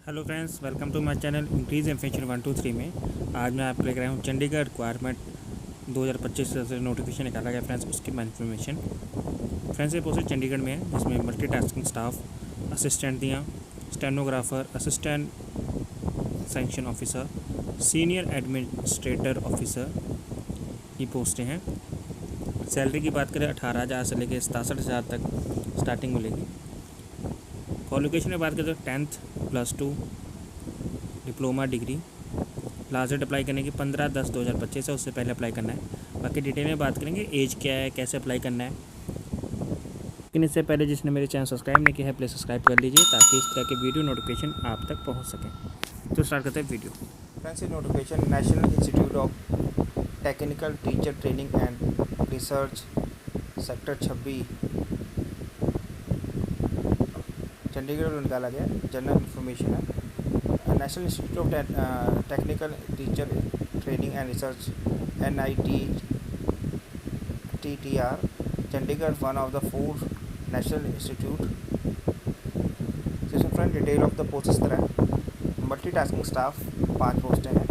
Hello friends, welcome to my channel increase information 123 में। आज मैं आपको लेकर आया हूँ चंडीगढ़ रिक्वायरमेंट 2025 से नोटिफिकेशन निकाला गया फ्रेंड्स, उसकी इन्फॉर्मेशन। फ्रेंड्स ये पोस्ट चंडीगढ़ में है, जिसमें मल्टीटास्किंग स्टाफ, असिस्टेंट दियाँ, stenographer, assistant sanction officer, senior administrator officer की पोस्टें हैं। सैलरी की बात करें 18,000 से लेकर 67,000 तक स्टार्टिंग मिलेगी। क्वालिफिकेशन में बात करें तो 10th +2 diploma degree. Last date apply करने की 15/10/2025 है, उससे पहले अप्लाई करना है। बाकी डिटेल में बात करेंगे, एज क्या है, कैसे अप्लाई करना है। लेकिन इससे पहले जिसने मेरे चैनल सब्सक्राइब नहीं किया है, प्लीज़ सब्सक्राइब कर लीजिए ताकि इस तरह के वीडियो नोटिफिकेशन आप तक पहुँच सकें। तो स्टार्ट करते हैं video. Friends, notification national institute of technical teacher training and research sector 26 Chandigarh में निकाला गया। जनरल इन्फॉर्मेशन है। National institute of technical teacher training and research NITTR Chandigarh, one of the 4 national institute. जिसमें friend detail of the post इस तरह है। Multitasking staff 5 पोस्टें हैं।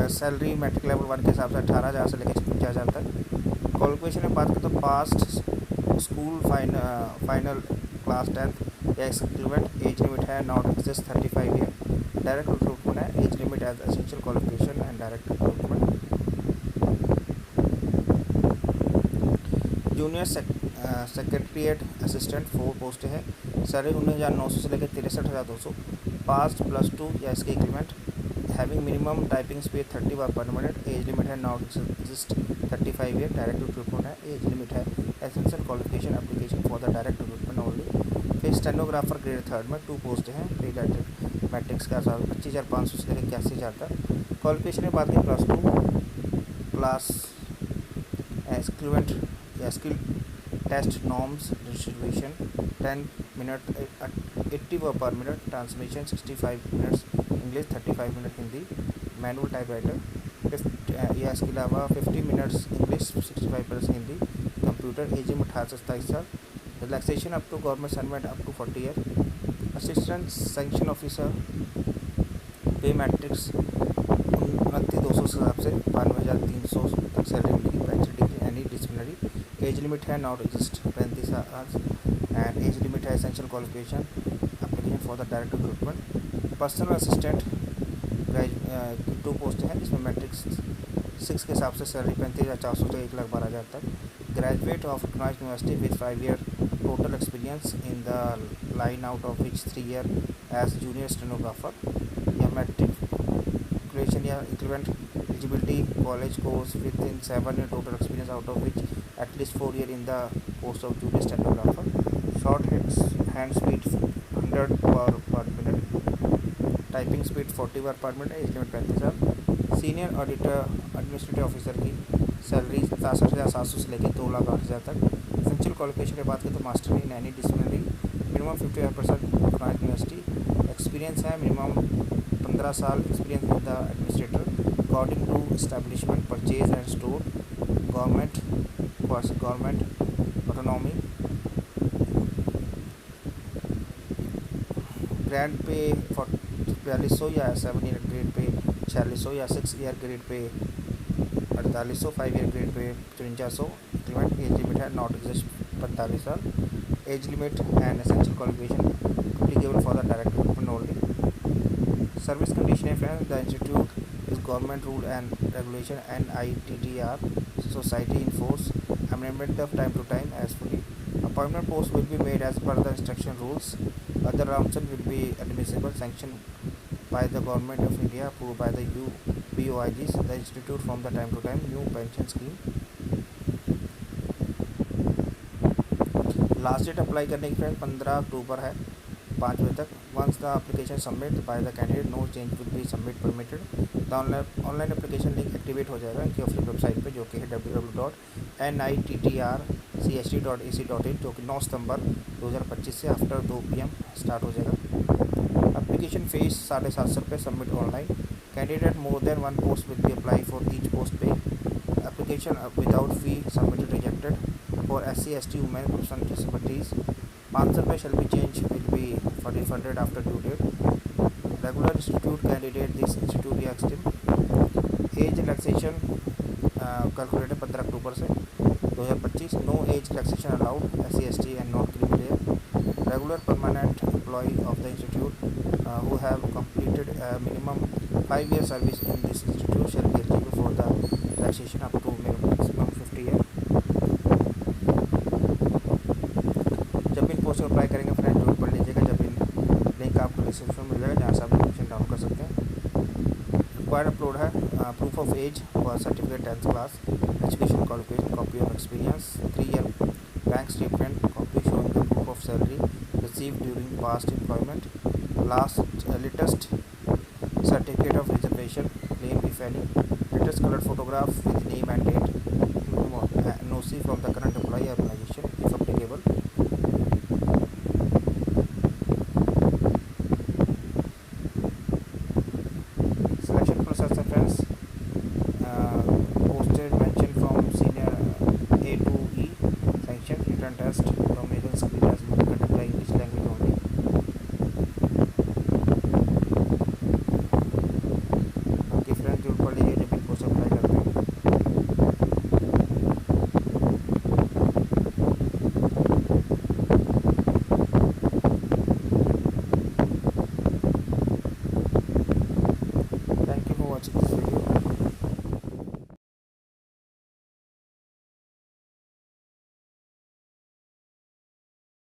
सैलरी मैट्रिक लेवल 1 के हिसाब से 18,000 से लेकर 56,000 तक। क्वालिफिकेशन में बात करें तो past school final class 10th या इक्विवेलेंट। एज लिमिट है not excess 35 year. Direct recruitment है। Age limit age essential qualification and direct recruitment. Junior secretariat assistant 4 पोस्टें हैं। सैलरी 19,900 से लेकर 63,200। पास्ट +2 या इसके equivalent. Having minimum typing speed 30 बार पर मिनट। एज लिमिट है not exist 35 year. Direct recruitment है। एज लिमिट है essential qualification application for the direct recruitment only. फिर स्टेनोग्राफर ग्रेड 3 में 2 पोस्ट हैं। प्री मैट्रिक्स का 25,500 से लेकर 81,000 तक। क्वालिफिकेशन में बात करें +2 क्लास इक्विवेलेंट या skill test norms distribution 10 minute 80 word पर minute. Translation 65 minutes English, 35 minute Hindi. Manual typewriter या इसके अलावा 50 minutes English, 65 minutes Hindi. Computer. Age में 18 से 27 साल। Relaxation up to government servant up to 40 year. Assistant sanction officer pay matrix 29,200 के हिसाब से 92,300 तक सैलरी मिलेगी। Bachelor degree any disciplinary. Age limit है not exist 35 hours and age limit है essential qualification application for the direct recruitment. Personal assistant 2 post हैं, जिसमें matrix 6 के हिसाब से सैलरी 35,400 से 1,12,000 तक। Graduate of recognised university with 5 year total experience in the line out of which 3 year as junior stenographer. या matriculation या equivalent eligibility college course with in 7 year total experience out of which at least 4 year in the course of junior stenographer. Shorthand speed 100 पर minute. Typing speed 40 बार पर minute. Age limit 35 साल। Senior auditor administrative officer की salary 67,700 से लेकर 2,08,000 तक। Essential qualification की बात करें तो master in any disciplinary. Minimum 55% recognised university. Experience है मिनिमम 15 साल experience with the administrator according to establishment purchase and store government autonomy. Grand pay 4200 या 7 ईयर ग्रेड पे 4600 या 6 ईयर ग्रेड पे 4800, 5 year grade pay 5300। Equivalent. Age limit है not exist 45 साल। Age limit and essential qualification applicable for the direct recruitment only. Service condition है friends, the institute is government rule and regulation NITTR society in force amendment of time to time as fully. Appointment post will be made as per the instruction rules. Other option will be admissible sanctioned by the government of India, approved by the BOIGs, the institute from the time to time. New pension scheme. Last date apply करने की friend 15 अक्टूबर है 5 बजे तक। Once the application submit by the candidate, no change will be submit permitted. The online application link activate हो जाएगा इनकी official website पे, जो कि है www.nittrc.ac.in, जो कि 9 सितंबर 2025 से आफ्टर 2 PM स्टार्ट हो जाएगा। एप्लीकेशन फीस 750 रुपये। Submit online. Candidate more than 1 post will be apply for each post पे। Application without fee submitted rejected for SC ST women person disabilities 500 shall be changed will be for refunded after due date. Regular institute candidate, this institute या स्टीम age relaxation calculated 15 अक्टूबर से 2025. No age relaxation allowed SC/ST and not criminal. Regular permanent employee of the institute who have completed a minimum 5-year service in this institute shall be eligible for the relaxation up to maximum 50 year. जब इन post में apply करेंगे friend जरूर पढ़ लीजिएगा. जब इन link आपको description में मिल जाएगा जहाँ से आप एप्लीकेशन डाउनलोड कर सकते हैं. रिक्वायर्ड अपलोड है proof of age for certificate 10th class, education qualification, copy of experience, 3 year bank statement, copy showing the proof of salary received during past employment, latest certificate of reservation claim if any, latest colored photograph with name and date, NOC from the current employee or organization if applicable,